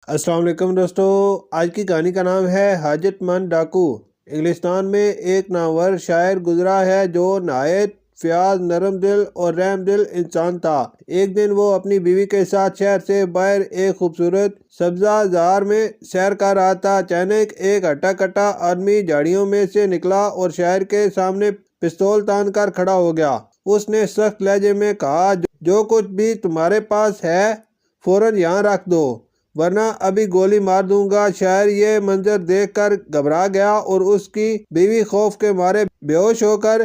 السلام علیکم دوستو، آج کی کہانی کا نام ہے حاجت مند ڈاکو۔ انگلستان میں ایک نامور شاعر گزرا ہے جو نہایت فیاض، نرم دل اور رحم دل انسان تھا۔ ایک دن وہ اپنی بیوی کے ساتھ شہر سے باہر ایک خوبصورت سبزہ زار میں سیر کر رہا تھا۔ اچانک ایک ہٹا کٹا آدمی جھاڑیوں میں سے نکلا اور شاعر کے سامنے پستول تان کر کھڑا ہو گیا۔ اس نے سخت لہجے میں کہا، جو کچھ بھی تمہارے پاس ہے فوراً یہاں رکھ دو، ورنہ ابھی گولی مار دوں گا۔ شاعر یہ منظر دیکھ کر گھبرا گیا اور اس کی بیوی خوف کے مارے بے ہوش ہو کر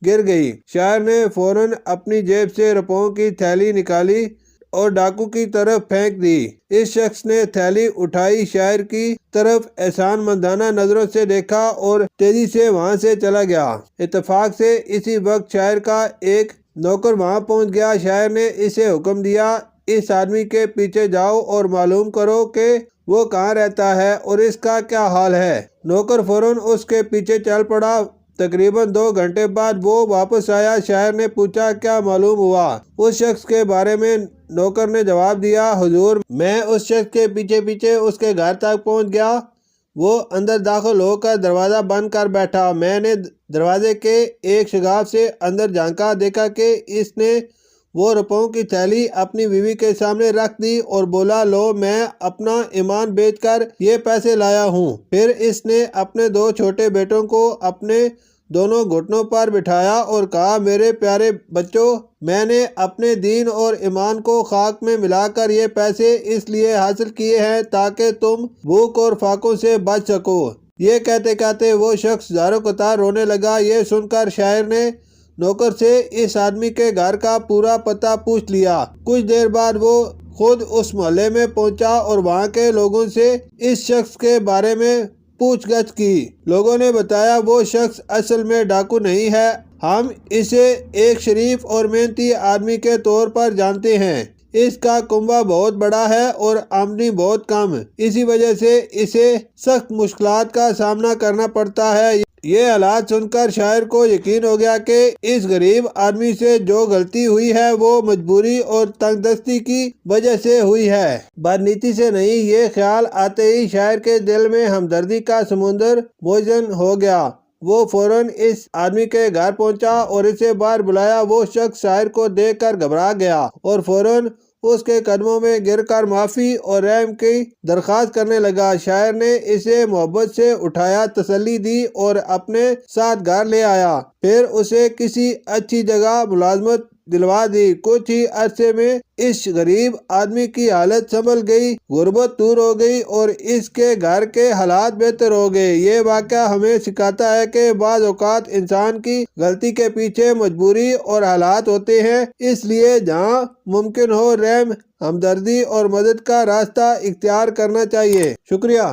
گر گئی۔ شاعر نے فوراً اپنی جیب سے روپوں کی تھیلی نکالی اور ڈاکو کی طرف پھینک دی۔ اس شخص نے تھیلی اٹھائی، شاعر کی طرف احسان مندانہ نظروں سے دیکھا اور تیزی سے وہاں سے چلا گیا۔ اتفاق سے اسی وقت شاعر کا ایک نوکر وہاں پہنچ گیا۔ شاعر نے اسے حکم دیا، اس آدمی کے پیچھے جاؤ اور معلوم کرو کہ وہ کہاں رہتا ہے اور اس کا کیا حال ہے۔ نوکر فوراً اس کے پیچھے چل پڑا۔ تقریباً 2 گھنٹے بعد وہ واپس آیا۔ شاعر نے پوچھا، کیا معلوم ہوا؟ اس شخص کے بارے میں نوکر نے جواب دیا، حضور، میں اس شخص کے پیچھے پیچھے اس کے گھر تک پہنچ گیا۔ وہ اندر داخل ہو کر دروازہ بند کر بیٹھا۔ میں نے دروازے کے ایک شگاف سے اندر جھانکا، دیکھا کہ اس نے وہ روپوں کی تھیلی اپنی بیوی کے سامنے رکھ دی اور بولا، لو، میں اپنا ایمان بیچ کر یہ پیسے لایا ہوں۔ پھر اس نے اپنے 2 چھوٹے بیٹوں کو اپنے دونوں گھٹنوں پر بٹھایا اور کہا، میرے پیارے بچوں، میں نے اپنے دین اور ایمان کو خاک میں ملا کر یہ پیسے اس لیے حاصل کیے ہیں تاکہ تم بھوک اور فاقوں سے بچ سکو۔ یہ کہتے کہتے وہ شخص زاروں قطار رونے لگا۔ یہ سن کر شاعر نے نوکر سے اس آدمی کے گھر کا پورا پتہ پوچھ لیا۔ کچھ دیر بعد وہ خود اس محلے میں پہنچا اور وہاں کے لوگوں سے اس شخص کے بارے میں پوچھ گچھ کی۔ لوگوں نے بتایا، وہ شخص اصل میں ڈاکو نہیں ہے، ہم اسے ایک شریف اور محنتی آدمی کے طور پر جانتے ہیں۔ اس کا کنبہ بہت بڑا ہے اور آمدنی بہت کم، اسی وجہ سے اسے سخت مشکلات کا سامنا کرنا پڑتا ہے۔ یہ حالات سن کر شاعر کو یقین ہو گیا کہ اس غریب آدمی سے جو غلطی ہوئی ہے وہ مجبوری اور تنگ دستی کی وجہ سے ہوئی ہے، بدنیتی سے نہیں۔ یہ خیال آتے ہی شاعر کے دل میں ہمدردی کا سمندر موجن ہو گیا۔ وہ فوراً اس آدمی کے گھر پہنچا اور اسے باہر بلایا۔ وہ شخص شاعر کو دیکھ کر گھبرا گیا اور فوراً اس کے قدموں میں گر کر معافی اور رحم کی درخواست کرنے لگا۔ شاعر نے اسے محبت سے اٹھایا، تسلی دی اور اپنے ساتھ گھر لے آیا۔ پھر اسے کسی اچھی جگہ ملازمت دلوا دی۔ کچھ ہی عرصے میں اس غریب آدمی کی حالت سنبھل گئی، غربت دور ہو گئی اور اس کے گھر کے حالات بہتر ہو گئے۔ یہ واقعہ ہمیں سکھاتا ہے کہ بعض اوقات انسان کی غلطی کے پیچھے مجبوری اور حالات ہوتے ہیں، اس لیے جہاں ممکن ہو رحم، ہمدردی اور مدد کا راستہ اختیار کرنا چاہیے۔ شکریہ۔